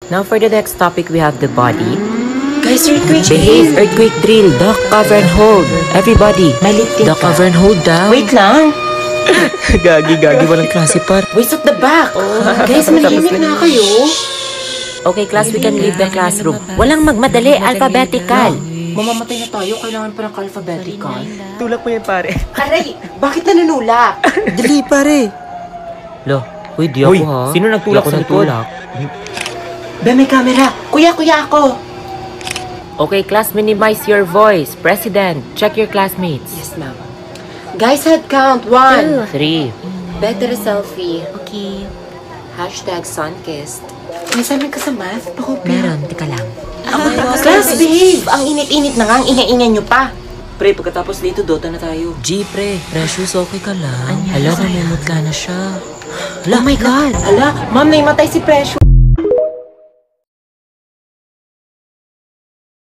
Now for the next topic, we have the body. Guys, earthquake. Behave, earthquake drill, duck, cover and hold. Everybody, Malitin duck, ka. cover and hold down. Wait lang. Gagi, walang klase par. Wait at the back. Guys, manahimik na kayo. Okay, class, we can leave the classroom. Walang magmadali, alphabetical. Mamamatay na tayo. Kailangan pa ng alphabetical. Tulak mo yan, pare. Aray, bakit nanunulak? Dali, pare. Lo, uy, di ako ha. Sino nagtulak sa likod? Be, may camera. Kuya ako. Okay, class, minimize your voice. President, check your classmates. Yes, ma'am. Guys, head count. 1. 3. Better selfie. Okay. Hashtag sunkissed. May sabi ka sa math? Pakopya. Meron, tika lang. Class, behave! Ang init-init na nga, ang ingay-ingay nyo pa. Pre, pagkatapos dito, Dota na tayo. G, pre, Precious, okay ka lang? Hala, namumutla na siya. Hala, oh my God! Hala, ma'am, naimatay si Precious.